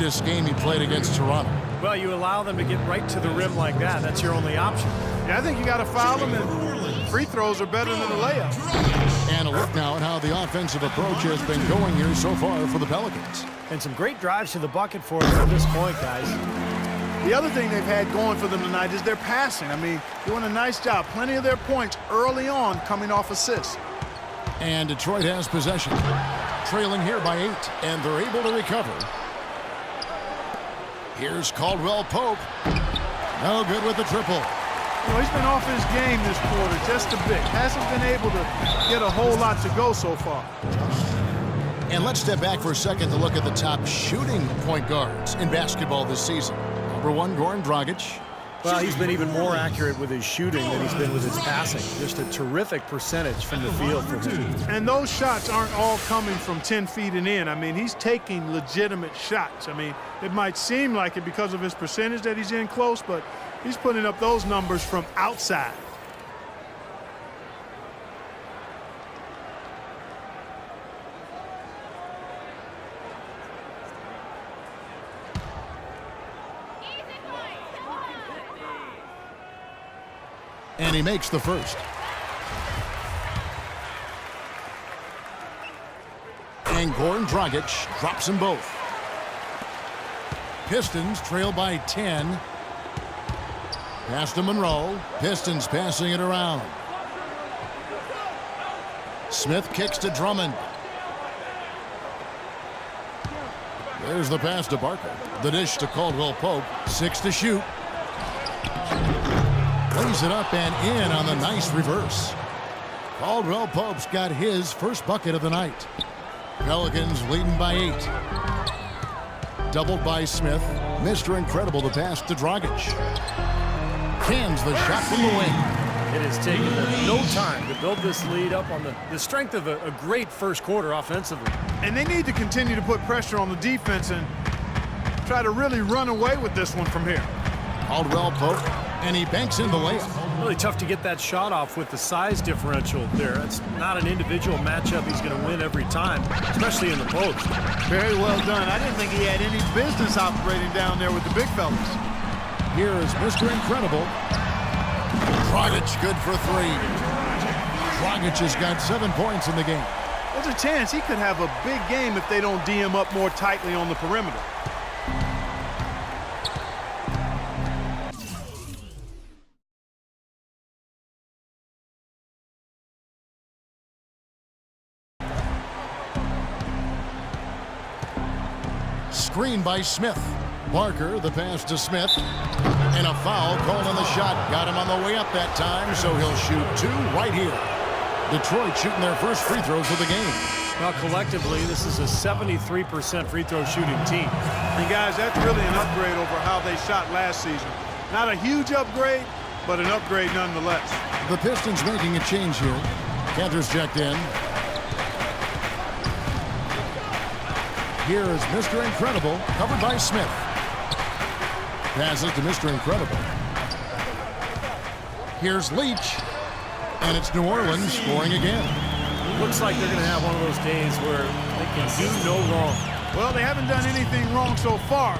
horrendous game he played against Toronto. Well, you allow them to get right to the rim like that. That's your only option. Yeah, I think you got to foul them, and free throws are better than a layup. And a look now at how the offensive approach has been going here so far for the Pelicans. And some great drives to the bucket for them at this point, guys. The other thing they've had going for them tonight is their passing. I mean, doing a nice job. Plenty of their points early on coming off assists. And Detroit has possession. Trailing here by 8, and they're able to recover. Here's Caldwell Pope. No good with the triple. You know, he's been off his game this quarter just a bit. Hasn't been able to get a whole lot to go so far. And let's step back for a second to look at the top shooting point guards in basketball this season. Number 1, Goran Dragic. Well, he's been even more accurate with his shooting than he's been with his passing. Just a terrific percentage from the field for him. And those shots aren't all coming from 10 feet and in. I mean, he's taking legitimate shots. I mean, it might seem like it because of his percentage that he's in close, but he's putting up those numbers from outside. And he makes the first. And Goran Dragic drops them both. Pistons trail by 10. Pass to Monroe. Pistons passing it around. Smith kicks to Drummond. There's the pass to Barker. The dish to Caldwell Pope. 6 to shoot. Lays it up and in on the nice reverse. Caldwell Pope's got his first bucket of the night. Pelicans leading by 8. Doubled by Smith. Mr. Incredible to pass to Dragic. Cans the shot from the wing. It has taken them no time to build this lead up on the strength of a great first quarter offensively. And they need to continue to put pressure on the defense and try to really run away with this one from here. Caldwell Pope. And he banks in the layup. Really tough to get that shot off with the size differential there. It's not an individual matchup he's going to win every time, especially in the post. Very well done. I didn't think he had any business operating down there with the big fellas. Here is Mr. Incredible. Dragic good for 3. Dragic has got 7 points in the game. There's a chance he could have a big game if they don't D him up more tightly on the perimeter. Screen by Smith. Barker, the pass to Smith. And a foul called on the shot. Got him on the way up that time, so he'll shoot 2 right here. Detroit shooting their first free throws of the game. Well, collectively, this is a 73% free throw shooting team. And guys, that's really an upgrade over how they shot last season. Not a huge upgrade, but an upgrade nonetheless. The Pistons making a change here. Cantor's checked in. Here is Mr. Incredible, covered by Smith. Passes to Mr. Incredible. Here's Leach. And it's New Orleans scoring again. Looks like they're going to have one of those days where they can do no wrong. Well, they haven't done anything wrong so far.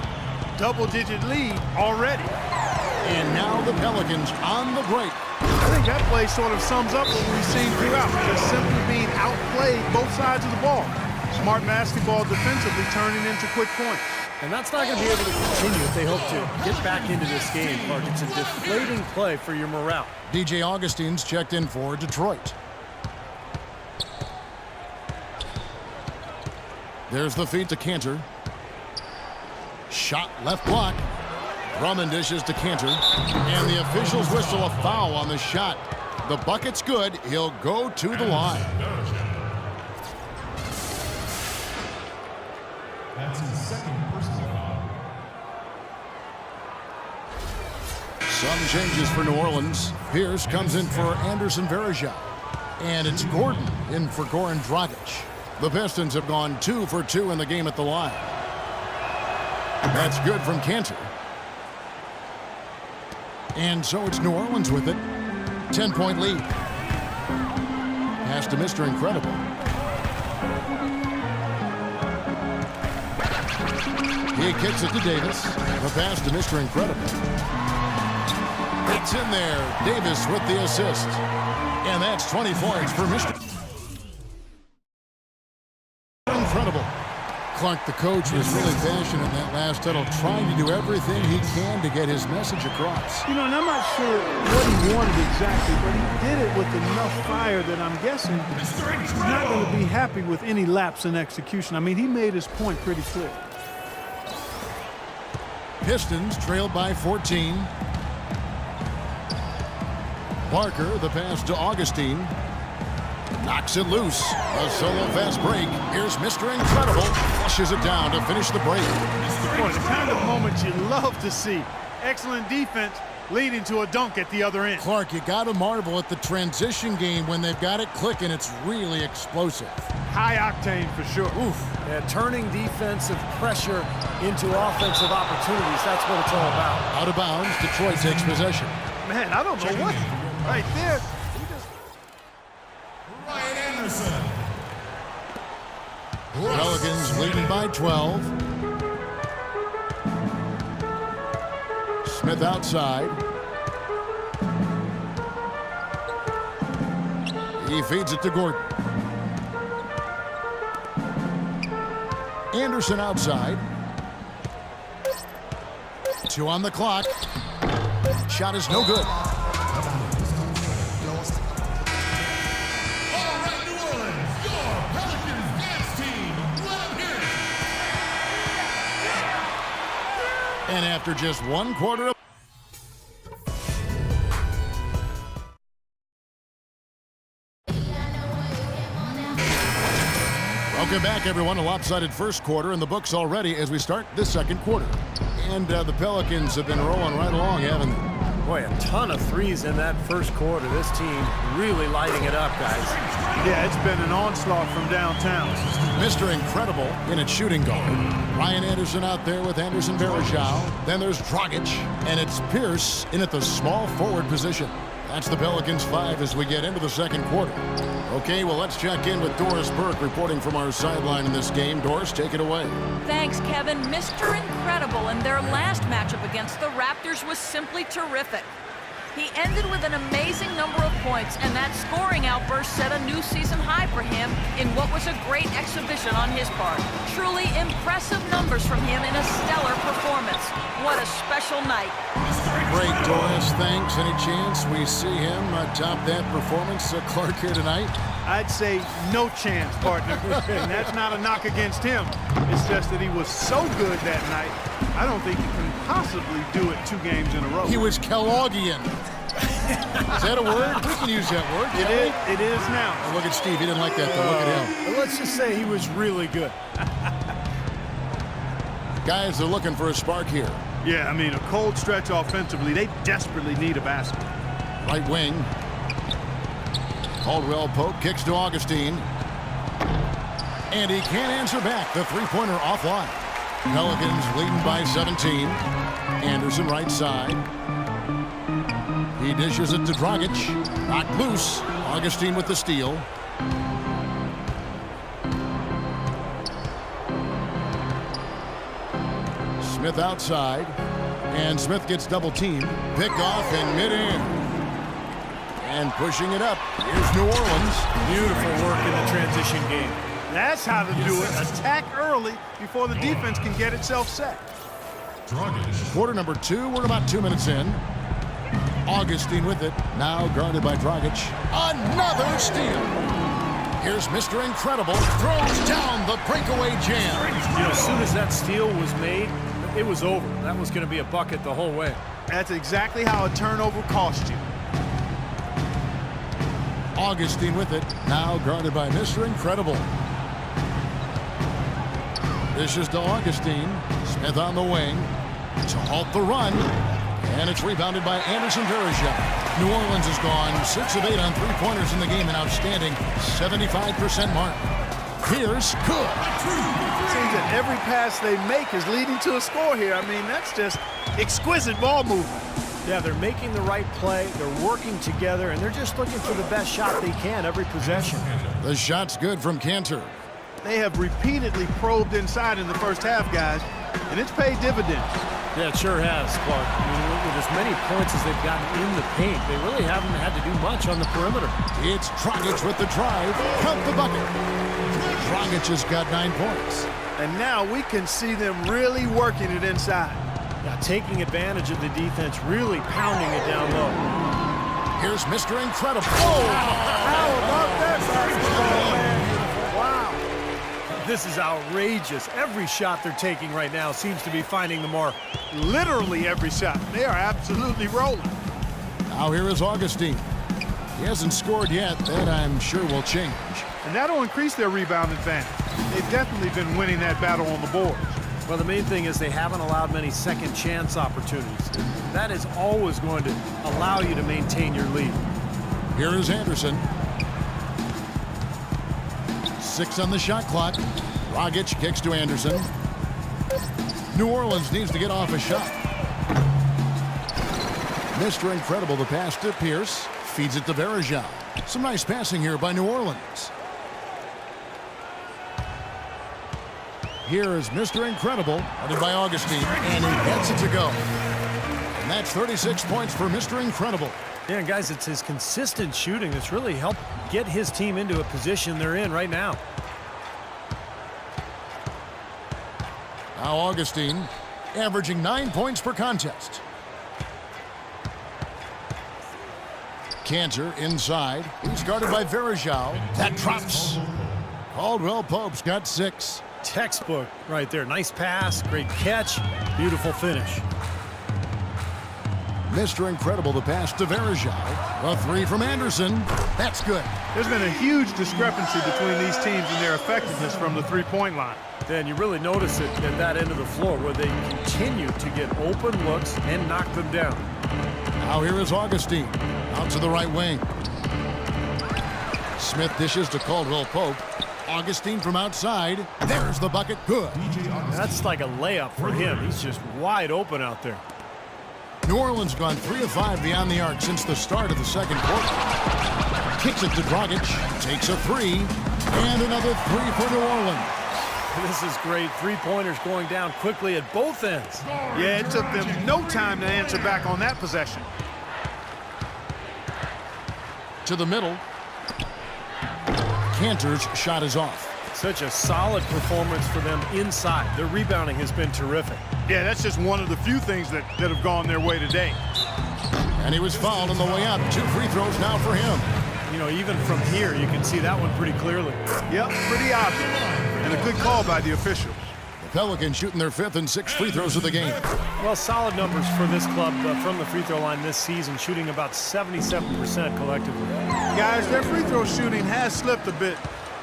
Double-digit lead already. And now the Pelicans on the break. I think that play sort of sums up what we've seen throughout. Just simply being outplayed both sides of the ball. Smart basketball defensively turning into quick points. And that's not going to be able to continue if they hope to get back into this game, Clark. It's a deflating play for your morale. DJ Augustine's checked in for Detroit. There's the feed to Cantor. Shot left block. Drummond dishes to Cantor. And the officials whistle a foul on the shot. The bucket's good. He'll go to the line. That's his second personal foul. Some changes for New Orleans. Pierce comes in for Anderson Varejao. And it's Gordon in for Goran Dragic. The Pistons have gone 2 for 2 in the game at the line. That's good from Cantor. And so it's New Orleans with it. 10-point lead. Pass to Mr. Incredible. He kicks it to Davis. The pass to Mr. Incredible. It's in there. Davis with the assist. And that's 20 points for Mr. Incredible. Clark, the coach, was really passionate in that last huddle, trying to do everything he can to get his message across. You know, and I'm not sure what he wanted exactly, but he did it with enough fire that I'm guessing he's not going to be happy with any lapse in execution. I mean, he made his point pretty clear. Pistons trailed by 14. Parker, the pass to Augustine. Knocks it loose. A solo fast break. Here's Mr. Incredible. Flushes it down to finish the break. Boy, the kind of moment you love to see. Excellent defense leading to a dunk at the other end. Clark, you got to marvel at the transition game when they've got it clicking. It's really explosive. High octane for sure. Oof. Yeah, turning defensive pressure into offensive opportunities. That's what it's all about. Out of bounds. Detroit takes possession. Man, I don't know what. Right there. Ryan Anderson. Pelicans leading by 12. Smith outside. He feeds it to Gordon. Anderson outside. 2 on the clock. Shot is no good. And after just 1 quarter of welcome back, everyone. A lopsided first quarter in the books already as we start this second quarter. And the Pelicans have been rolling right along, haven't they? Boy, a ton of threes in that first quarter. This team really lighting it up, guys. Yeah, it's been an onslaught from downtown. Mr. Incredible in its shooting guard. Ryan Anderson out there with Anderson Varejao. Then there's Dragic, and it's Pierce in at the small forward position. That's the Pelicans 5 as we get into the second quarter. Okay, well, let's check in with Doris Burke reporting from our sideline in this game. Doris, take it away. Thanks, Kevin. Mr. Incredible in their last matchup against the Raptors was simply terrific. He ended with an amazing number of points, and that scoring outburst set a new season high for him in what was a great exhibition on his part. Truly impressive numbers from him in a stellar performance. What a special night. Great, Doris. Thanks. Any chance we see him top that performance, Clark, here tonight? I'd say no chance, partner. And that's not a knock against him. It's just that he was so good that night, I don't think he can possibly do it 2 games in a row. He was Kellogghian. Is that a word? We can use that word. It is now. Oh, look at Steve. He didn't like that, though. Look at him. Let's just say he was really good. Guys, they're looking for a spark here. Yeah, I mean, a cold stretch offensively. They desperately need a basket. Right wing. Caldwell Pope kicks to Augustine. And he can't answer back. The three-pointer offline. Pelicans leading by 17. Anderson right side. He dishes it to Dragic. Knocked loose. Augustine with the steal. Smith outside. And Smith gets double-teamed. Pick off in mid-air. And pushing it up. Here's New Orleans. Beautiful work in the transition game. That's how to do it. Attack early before the defense can get itself set. Quarter number 2. We're about 2 minutes in. Augustine with it. Now guarded by Dragic. Another steal. Here's Mr. Incredible. Throws down the breakaway jam. You know, as soon as that steal was made, it was over. That was going to be a bucket the whole way. That's exactly how a turnover cost you. Augustine with it. Now guarded by Mr. Incredible. This is to Augustine. Smith on the wing to halt the run. And it's rebounded by Anderson Varejao. New Orleans has gone 6 of 8 on three-pointers in the game, an outstanding 75% mark. Pierce, good. Seems that every pass they make is leading to a score here. I mean, that's just exquisite ball movement. Yeah, they're making the right play, they're working together, and they're just looking for the best shot they can every possession. The shot's good from Cantor. They have repeatedly probed inside in the first half, guys. and it's paid dividends. Yeah, it sure has, Clark. I mean, with as many points as they've gotten in the paint, they really haven't had to do much on the perimeter. It's Dragic with the drive. Count the bucket. Dragic has got 9 points. And now we can see them really working it inside. Yeah, taking advantage of the defense, really pounding it down low. Here's Mr. Incredible. How about that basketball, man? Wow. This is outrageous. Every shot they're taking right now seems to be finding the mark. Literally every shot. They are absolutely rolling. Now here is Augustine. He hasn't scored yet. That I'm sure will change. And that'll increase their rebound advantage. They've definitely been winning that battle on the boards. Well, the main thing is they haven't allowed many second chance opportunities. That is always going to allow you to maintain your lead. Here is Anderson. 6 on the shot clock. Dragic kicks to Anderson. New Orleans needs to get off a shot. Mr. Incredible, the pass to Pierce. Feeds it to Varejao. Some nice passing here by New Orleans. Here is Mr. Incredible, headed by Augustine, and he gets it to go. And that's 36 points for Mr. Incredible. Yeah, guys, it's his consistent shooting that's really helped get his team into a position they're in right now. Now Augustine, averaging 9 points per contest. Cantor inside. He's guarded by Varejao. That drops. Caldwell Pope's got 6. Textbook right there. Nice pass, great catch, beautiful finish. Mr. Incredible, the pass to Varejao. A 3 from Anderson. That's good. There's been a huge discrepancy between these teams and their effectiveness from the three-point line. Then you really notice it at that end of the floor where they continue to get open looks and knock them down. Now here is Augustine. Out to the right wing. Smith dishes to Caldwell Pope. Augustine from outside. There's the bucket. Good. That's like a layup for him. He's just wide open out there. New Orleans gone 3 of 5 beyond the arc since the start of the second quarter. Kicks it to Dragic. Takes a 3. And another 3 for New Orleans. This is great. Three-pointers going down quickly at both ends. Yeah, it took them no time to answer back on that possession. To the middle. Cantor's shot is off. Such a solid performance for them inside. Their rebounding has been terrific. Yeah, that's just one of the few things that have gone their way today. And he was fouled on the way out. 2 free throws now for him. You know, even from here, you can see that one pretty clearly. Yep, pretty obvious. And a good call by the officials. The Pelicans shooting their 5th and 6th free throws of the game. Well, solid numbers for this club from the free throw line this season, shooting about 77% collectively. Guys, their free throw shooting has slipped a bit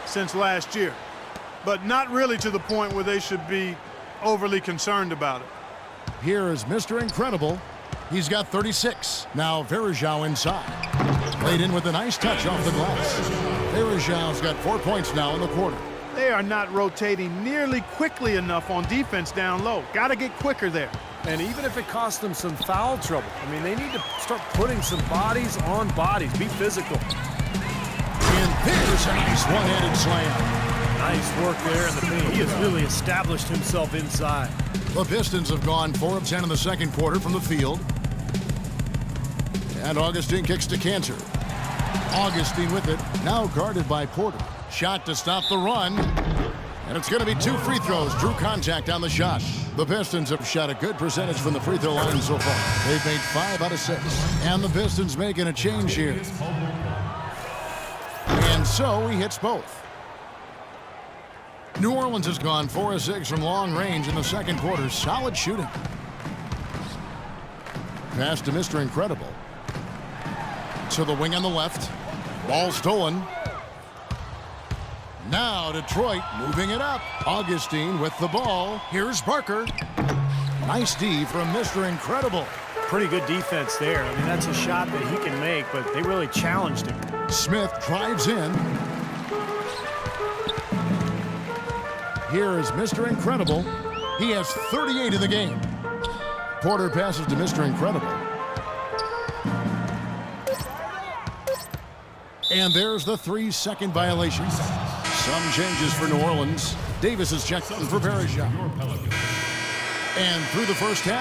since last year, but not really to the point where they should be overly concerned about it. Here is Mr. Incredible. He's got 36. Now Varejao inside. Laid in with a nice touch off the glass. Varejao's got 4 points now in the quarter. They are not rotating nearly quickly enough on defense down low. Got to get quicker there. And even if it costs them some foul trouble, I mean, they need to start putting some bodies on bodies. Be physical. And there's a nice one-handed slam. Nice work there in the paint. He has really established himself inside. The Pistons have gone 4 of 10 in the second quarter from the field. And Augustine kicks to Cantor. Augustine with it, now guarded by Porter. Shot to stop the run. And it's going to be 2 free throws. Drew contact on the shot. The Pistons have shot a good percentage from the free throw line so far. They've made 5 out of 6. And the Pistons making a change here. And so he hits both. New Orleans has gone 4 of 6 from long range in the second quarter. Solid shooting. Pass to Mr. Incredible. To the wing on the left. Ball stolen. Now Detroit moving it up. Augustine with the ball. Here's Barker. Nice D from Mr. Incredible. Pretty good defense there. I mean, that's a shot that he can make, but they really challenged him. Smith drives in. Here is Mr. Incredible. He has 38 in the game. Porter passes to Mr. Incredible. And there's the 3-second violation. Some changes for New Orleans. Davis is checked in for Varejao. And through the first half,